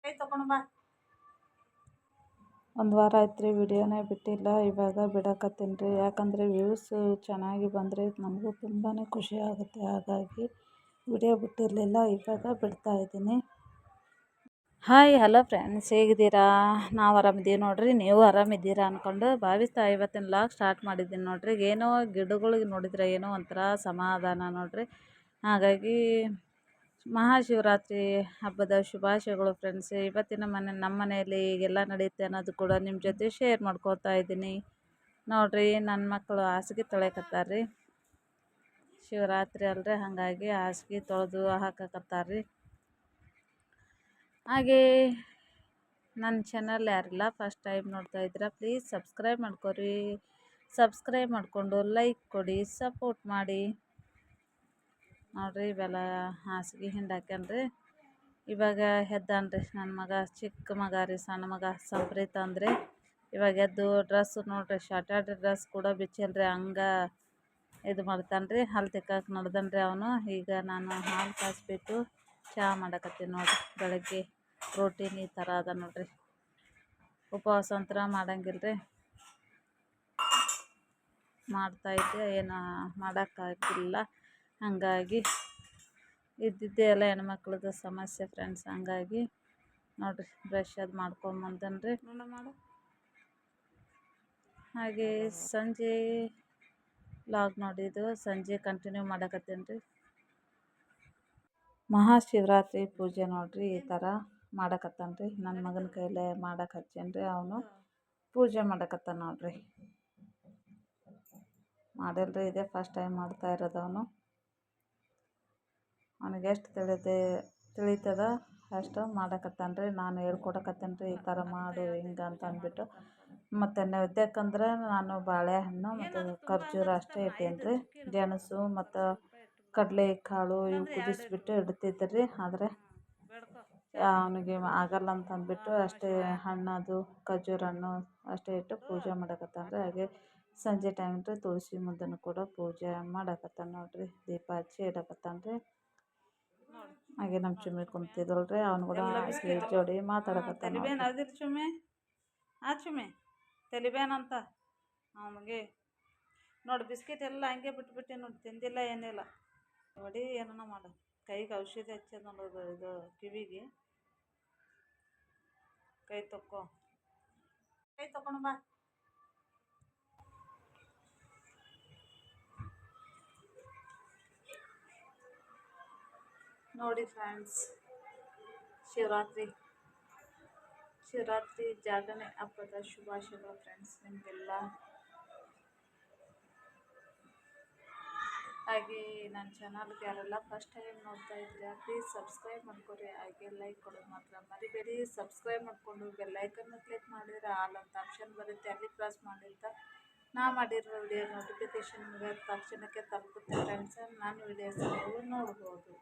ಕೈ ತಗೊಂಡು ಬಾ. ಒಂದು ವಾರ ಆಯ್ತು ರೀ ವಿಡಿಯೋನೇ ಬಿಟ್ಟಿಲ್ಲ. ಇವಾಗ ಬಿಡಕತ್ತೀನಿ ರೀ, ಯಾಕಂದರೆ ವ್ಯೂಸ್ ಚೆನ್ನಾಗಿ ಬಂದರೆ ನಮಗೂ ತುಂಬಾ ಖುಷಿ ಆಗುತ್ತೆ. ಹಾಗಾಗಿ ವಿಡಿಯೋ ಬಿಟ್ಟಿರಲಿಲ್ಲ, ಇವಾಗ ಬಿಡ್ತಾ ಇದ್ದೀನಿ. ಹಾಯ್ ಹಲೋ ಫ್ರೆಂಡ್ಸ್, ಹೇಗಿದ್ದೀರಾ? ನಾವು ಆರಾಮಿದ್ದೀವಿ ನೋಡಿರಿ. ನೀವು ಆರಾಮಿದ್ದೀರಾ ಅಂದ್ಕೊಂಡು ಭಾವಿಸ್ತಾ ಇವತ್ತಿನ ಲಾಗ್ ಸ್ಟಾರ್ಟ್ ಮಾಡಿದ್ದೀನಿ ನೋಡಿರಿ. ಏನೋ ಗಿಡಗಳಿಗೆ ನೋಡಿದರೆ ಏನೋ ಒಂಥರ ಸಮಾಧಾನ ನೋಡಿರಿ. ಹಾಗಾಗಿ ಮಹಾಶಿವರಾತ್ರಿ ಹಬ್ಬದ ಶುಭಾಶಯಗಳು ಫ್ರೆಂಡ್ಸ್. ಇವತ್ತಿನ ನಮ್ಮ ಮನೆಯಲ್ಲಿ ಈಗೆಲ್ಲ ನಡೆಯುತ್ತೆ ಅನ್ನೋದು ಕೂಡ ನಿಮ್ಮ ಜೊತೆ ಶೇರ್ ಮಾಡ್ಕೋತಾ ಇದ್ದೀನಿ ನೋಡಿರಿ. ನನ್ನ ಮಕ್ಕಳು ಹಾಸಿಗೆ ತೊಳೆಯಕತ್ತಾರ್ರಿ. ಶಿವರಾತ್ರಿ ಅಲ್ರಿ, ಹಾಗಾಗಿ ಹಾಸಿಗೆ ತೊಳೆದು ಹಾಕಕತ್ತಾರ್ರಿ. ಹಾಗೆ ನನ್ನ ಚಾನಲ್ ಯಾರೆಲ್ಲ ಫಸ್ಟ್ ಟೈಮ್ ನೋಡ್ತಾ ಇದ್ದೀರಾ ಪ್ಲೀಸ್ ಸಬ್ಸ್ಕ್ರೈಬ್ ಮಾಡ್ಕೊರಿ. ಸಬ್ಸ್ಕ್ರೈಬ್ ಮಾಡಿಕೊಂಡು ಲೈಕ್ ಕೊಡಿ, ಸಪೋರ್ಟ್ ಮಾಡಿ ನೋಡಿರಿ. ಇವೆಲ್ಲ ಹಾಸಿಗೆ ಹಿಂಡಾಕ್ಯಾನ್ರಿ. ಇವಾಗ ಎದ್ದಾನ್ರಿ ನನ್ನ ಮಗ, ಚಿಕ್ಕ ಮಗ ರೀ, ಸಣ್ಣ ಮಗ ಸಂಪ್ರೀತ್ ಅಂದರೆ. ಇವಾಗ ಎದ್ದು ಡ್ರೆಸ್ ನೋಡಿರಿ, ಶಾರ್ಟೆಡ್ ಡ್ರೆಸ್ ಕೂಡ ಬಿಚ್ಚಲ್ರಿ, ಹಂಗೆ ಇದು ಮಾಡ್ತಾನ್ರಿ. ಹಲ್ಲು ತಿಕ್ಕಕ್ಕೆ ನಡ್ದನ್ರಿ ಅವನು. ಈಗ ನಾನು ಹಾಲು ಕಾಯಿಸ್ಬಿಟ್ಟು ಚಹಾ ಮಾಡಕತ್ತೀನಿ ನೋಡಿರಿ. ಬೆಳಗ್ಗೆ ಪ್ರೋಟೀನ್ ಈ ಥರ ಅದ ನೋಡಿರಿ. ಉಪವಾಸ ಅಂತರ ಮಾಡಂಗಿಲ್ರಿ, ಮಾಡ್ತಾಯಿದ್ದೆ, ಏನು ಮಾಡೋಕ್ಕಾಗಿಲ್ಲ. ಹಾಗಾಗಿ ಇದ್ದಿದ್ದೆ ಎಲ್ಲ ಹೆಣ್ಮಕ್ಳದ್ದು ಸಮಸ್ಯೆ ಫ್ರೆಂಡ್ಸ್. ಹಂಗಾಗಿ ನೋಡಿರಿ ಬ್ರಷ್ ಅದು ಮಾಡ್ಕೊಂಬಂದನ್ರಿ ಮಾಡು. ಹಾಗೆ ಸಂಜೆ ಲಾಗ್ ನೋಡಿದ್ದು ಸಂಜೆ ಕಂಟಿನ್ಯೂ ಮಾಡಕತ್ತೀನಿ ರೀ. ಮಹಾಶಿವರಾತ್ರಿ ಪೂಜೆ ನೋಡಿರಿ ಈ ಥರ ಮಾಡಕತ್ತಾನ್ರಿ. ನನ್ನ ಮಗನ ಕೈಲೇ ಮಾಡಕ್ಕೆ ಹಚ್ಚೇನ್ರಿ. ಅವನು ಪೂಜೆ ಮಾಡಕತ್ತಾನ ನೋಡಿರಿ. ಮಾಡಿಲ್ರಿ, ಇದೇ ಫಸ್ಟ್ ಟೈಮ್ ಮಾಡ್ತಾ ಇರೋದು ಅವನು. ಅವನಿಗೆ ಎಷ್ಟು ತಿಳಿತದ ಅಷ್ಟು ಮಾಡಕತ್ತಾನ್ರಿ. ನಾನು ಹೇಳ್ಕೊಡಕತ್ತೇನ್ರಿ, ಈ ಥರ ಮಾಡು ಹಿಂಗೆ ಅಂತ ಅಂದ್ಬಿಟ್ಟು. ಮತ್ತು ನೈವೇದ್ಯಕ್ಕಂದ್ರೆ ನಾನು ಬಾಳೆಹಣ್ಣು ಮತ್ತು ಖರ್ಜೂರ ಅಷ್ಟೇ ಇಟ್ಟೇನ್ರಿ. ಗೆಣಸು ಮತ್ತು ಕಡಲೆ ಕಾಳು ಇವು ಕುದಿಸ್ಬಿಟ್ಟು ಇಡ್ತಿದ್ರಿ. ಆದರೆ ಅವನಿಗೆ ಆಗಲ್ಲ ಅಂತ ಅಂದ್ಬಿಟ್ಟು ಅಷ್ಟೇ ಹಣ್ಣದು ಖರ್ಜೂರ ಹಣ್ಣು ಅಷ್ಟೇ ಇಟ್ಟು ಪೂಜೆ ಮಾಡಕತ್ತಾನ್ರಿ. ಹಾಗೆ ಸಂಜೆ ಟೈಮ್ ರೀ, ತುಳಸಿ ಮುಂದನ್ನು ಕೂಡ ಪೂಜೆ ಮಾಡಕತ್ತಾನ ನೋಡಿರಿ. ದೀಪ ಹಚ್ಚಿ ಇಡಕತ್ತಾನ್ರಿ. ಹಾಗೆ ನಮ್ಮ ಚುಮ್ಮಿ ಕುಂತಿದ್ದಲ್ರಿ, ಅವನು ಕೂಡ ಹಾಗೆ ಜೋಡಿ ಮಾತಾಡಕತ್ತಾನ. ಅದಿಲ್ಲ ಚುಮ್ಮಿ, ಆ ಚುಮ್ಮಿ ತಲಿಬೇನ್ ಅಂತ ಅವನಿಗೆ ನೋಡಿ. ಬಿಸ್ಕಿಟ್ ಎಲ್ಲ ಹಂಗೆ ಬಿಟ್ಬಿಟ್ಟೆ ನೋಡಿ, ತಿಂದಿಲ್ಲ ಏನಿಲ್ಲ. ಹೊಡಿ ಏನೋ ಮಾಡು. ಕೈಗೆ ಔಷಧಿ ಹಚ್ಚೋದು ನೋಡೋದು, ಇದು ಕಿವಿಗೆ. ಕೈ ತಕ್ಕೋ, ಕೈ ತಗೊಂಡು ಬಾ. ನೋಡಿ ಫ್ರೆಂಡ್ಸ್, ಶಿವರಾತ್ರಿ ಜಾಗರಣೆ ಹಬ್ಬದ ಶುಭಾಶಯಗಳು ಫ್ರೆಂಡ್ಸ್ ನಿಮಗೆಲ್ಲ. ಹಾಗೆ ನನ್ನ ಚಾನಲ್ಗೆ ಯಾರೆಲ್ಲ ಫಸ್ಟ್ ಟೈಮ್ ನೋಡ್ತಾ ಇದ್ದೀರಾ ಪ್ಲೀಸ್ ಸಬ್ಸ್ಕ್ರೈಬ್ ಮಾಡ್ಕೊರಿ. ಹಾಗೆ ಲೈಕ್ ಕೊಡೋದು ಮಾತ್ರ ಮರಿಬೇಡಿ. ಸಬ್ಸ್ಕ್ರೈಬ್ ಮಾಡಿಕೊಂಡು ಬೆಲ್ಲೈಕನ್ನು ಕ್ಲಿಕ್ ಮಾಡಿದರೆ ಆಲ್ ಅಂತ ಆಪ್ಷನ್ ಬರುತ್ತೆ, ಅಲ್ಲಿ ಪ್ರೆಸ್ ಮಾಡಿರ್ತಾ ನಾ ಮಾಡಿರೋ ವಿಡಿಯೋ ನೋಟಿಫಿಕೇಷನ್ ನಿಮಗೆ ತಕ್ಷಣಕ್ಕೆ ತಲುಪುತ್ತೆ ಫ್ರೆಂಡ್ಸ್. ನಾನು ವಿಡಿಯೋಸ್ ನೀವು ನೋಡ್ಬೋದು.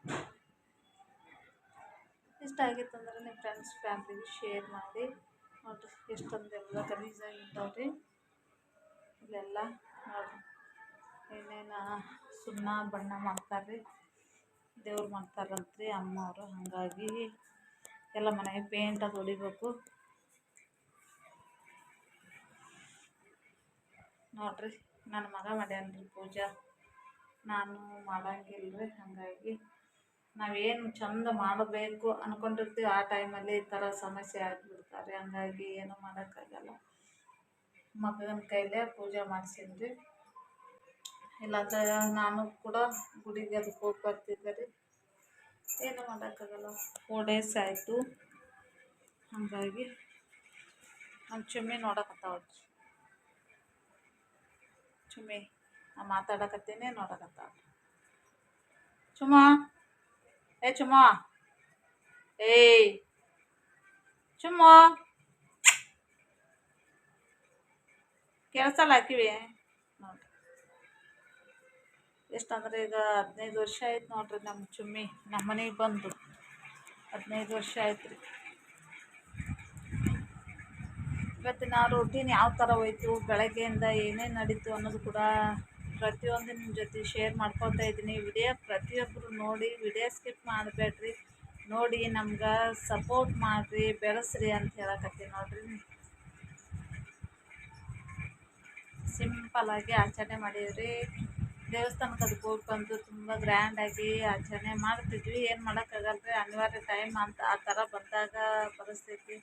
ಇಷ್ಟ ಆಗಿತ್ತಂದ್ರೆ ನಿಮ್ಮ ಫ್ರೆಂಡ್ಸ್ ಫ್ಯಾಮ್ಲಿಗೆ ಶೇರ್ ಮಾಡಿ ನೋಡಿರಿ. ಎಷ್ಟೊಂದೆಲ್ಲ ಗಲೀಜಾಗಿದ್ದಾವ್ರಿ ಇಲ್ಲೆಲ್ಲ ನೋಡಿರಿ. ಏನೇನು ಸುಣ್ಣ ಬಣ್ಣ ಮಾಡ್ತಾರ್ರಿ, ದೇವ್ರು ಮಾಡ್ತಾರಂತ್ರಿ ಅಮ್ಮವರು. ಹಾಗಾಗಿ ಎಲ್ಲ ಮನೆಗೆ ಪೇಂಟ್ ಅದು ಹೊಡಿಬೇಕು ನೋಡಿರಿ. ನನ್ನ ಮಗ ಮಾಡ್ಯಾನ್ರಿ ಪೂಜಾ, ನಾನು ಮಾಡಂಗಿಲ್ರಿ. ಹಾಗಾಗಿ ನಾವೇನು ಚಂದ ಮಾಡಬೇಕು ಅಂದ್ಕೊಂಡಿರ್ತೀವಿ ಆ ಟೈಮಲ್ಲಿ ಈ ಥರ ಸಮಸ್ಯೆ ಆಗಿಬಿಡ್ತಾರೆ. ಹಾಗಾಗಿ ಏನು ಮಾಡೋಕ್ಕಾಗಲ್ಲ. ಮಗನ ಕೈಲೇ ಪೂಜೆ ಮಾಡಿಸಿದ್ರಿ. ಇಲ್ಲಾಂದ್ರೆ ನಾನು ಕೂಡ ಗುಡಿಗೆ ಅದಕ್ಕೆ ಹೋಗಿ ಬರ್ತಿದ್ದೆ ರೀ. ಏನು ಮಾಡೋಕ್ಕಾಗಲ್ಲ, 4 days ಆಯಿತು. ಹಾಗಾಗಿ ನಮ್ಮ ಚುಮ್ಮಿ ನೋಡಕತ್ತಾವ್ರಿ. ಚುಮ್ಮಿ ನಾ ಮಾತಾಡಕತ್ತೀನಿ, ನೋಡಕತ್ತಾವ. ಚುಮ್ಮ, ಏ ಚುಮ್ಮ, ಏಯ್ ಚುಮ್ಮ, ಕೇಳಿಸಲ್ಲ ಹಾಕಿವಿ ನೋಡ್ರಿ. ಎಷ್ಟಂದ್ರೆ ಈಗ 15 ವರ್ಷ ಆಯ್ತು ನೋಡ್ರಿ ನಮ್ಮ ಚುಮ್ಮಿ ನಮ್ಮ ಮನೆಗೆ ಬಂದು. 15 ವರ್ಷ ಆಯ್ತು ರೀ. ಇವತ್ತಿನ ರೂಟೀನ್ ಯಾವ ಥರ ಹೋಯ್ತು, ಬೆಳಗ್ಗೆಯಿಂದ ಏನೇನು ನಡೀತು ಅನ್ನೋದು ಕೂಡ ಪ್ರತಿಯೊಂದು ನಿಮ್ಮ ಜೊತೆ ಶೇರ್ ಮಾಡ್ಕೊತಾ ಇದ್ದೀನಿ. ವಿಡಿಯೋ ಪ್ರತಿಯೊಬ್ಬರು ನೋಡಿ, ವಿಡಿಯೋ ಸ್ಕಿಪ್ ಮಾಡಬೇಡ್ರಿ. ನೋಡಿ ನಮ್ಗೆ ಸಪೋರ್ಟ್ ಮಾಡಿರಿ, ಬೆಳೆಸ್ರಿ ಅಂತ ಹೇಳಕತ್ತೀನಿ ನೋಡ್ರಿ. ಸಿಂಪಲ್ಲಾಗಿ ಆಚರಣೆ ಮಾಡೀವ್ರಿ. ದೇವಸ್ಥಾನಕ್ಕೆ ಅದಕ್ಕೆ ಹೋಗಿ ಬಂದು ತುಂಬ ಗ್ರ್ಯಾಂಡಾಗಿ ಆಚರಣೆ ಮಾಡ್ತಿದ್ವಿ. ಏನು ಮಾಡೋಕ್ಕಾಗಲ್ರಿ, ಅನಿವಾರ್ಯ ಟೈಮ್ ಅಂತ ಆ ಥರ ಬಂದಾಗ ಪರಿಸ್ಥಿತಿ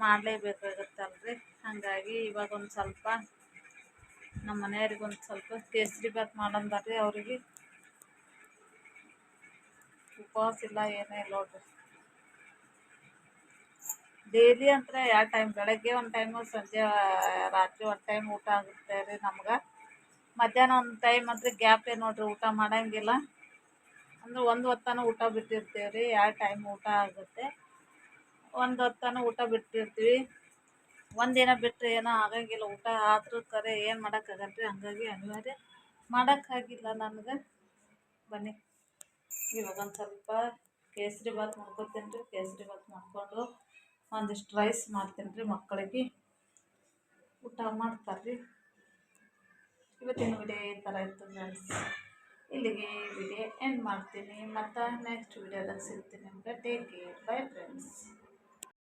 ಮಾಡಲೇಬೇಕಾಗತ್ತಲ್ರಿ. ಹಾಗಾಗಿ ಇವಾಗ ಒಂದು ಸ್ವಲ್ಪ ನಮ್ಮ ಮನೆಯವ್ರಿಗೆ ಒಂದು ಸ್ವಲ್ಪ ಕೇಸರಿಬಾತ್ ಮಾಡಂದಾರ್ರಿ. ಅವ್ರಿಗೆ ಉಪವಾಸ ಇಲ್ಲ, ಏನೇ ಇಲ್ಲ ನೋಡ್ರಿ. ಡೈಲಿ ಅಂತ 2 ಟೈಮ್, ಬೆಳಗ್ಗೆ ಒಂದು ಟೈಮು, ಸಂಜೆ ರಾತ್ರಿ ಒಂದು ಟೈಮ್ ಊಟ ಆಗುತ್ತೆ ರೀ ನಮ್ಗೆ. ಮಧ್ಯಾಹ್ನ ಒಂದು ಟೈಮ್ ಅಂದರೆ ಗ್ಯಾಪೇ ನೋಡ್ರಿ, ಊಟ ಮಾಡೋಂಗಿಲ್ಲ. ಅಂದ್ರೆ ಒಂದು ಹೊತ್ತನ ಊಟ ಬಿಟ್ಟಿರ್ತೀವಿ ರೀ, 2 ಟೈಮ್ ಊಟ ಆಗುತ್ತೆ. ಒಂದು ಹೊತ್ತನ ಊಟ ಬಿಟ್ಟಿರ್ತೀವಿ. ಒಂದಿನ ಬಿಟ್ಟರೆ ಏನೋ ಆಗಂಗಿಲ್ಲ, ಊಟ ಆದರೂ ಕರೆ ಏನು ಮಾಡೋಕ್ಕಾಗಲ್ರಿ. ಹಂಗಾಗಿ ಅನಿವಾರ್ಯ ಮಾಡೋಕ್ಕಾಗಿಲ್ಲ ನನಗೆ. ಬನ್ನಿ ಇವಾಗ ಒಂದು ಸ್ವಲ್ಪ ಕೇಸರಿಬಾತ್ ಮಾಡ್ಕೊತೀನಿ ರೀ. ಕೇಸರಿಬಾತ್ ಮಾಡಿಕೊಂಡು ಒಂದಿಷ್ಟು ರೈಸ್ ಮಾಡ್ತೀನಿ ರೀ, ಮಕ್ಕಳಿಗೆ ಊಟ ಮಾಡ್ತಾರೆ ರೀ. ಇವತ್ತಿನ ವಿಡಿಯೋ ಈ ಥರ ಇತ್ತು ಫ್ರೆಂಡ್ಸ್. ಇಲ್ಲಿಗೆ ವಿಡಿಯೋ ಎಂಡ್ ಮಾಡ್ತೀನಿ. ಮತ್ತು ನೆಕ್ಸ್ಟ್ ವಿಡಿಯೋದಾಗ ಸಿಗ್ತೀನಿ ನಿಮ್ಗೆ. Take care, by friends.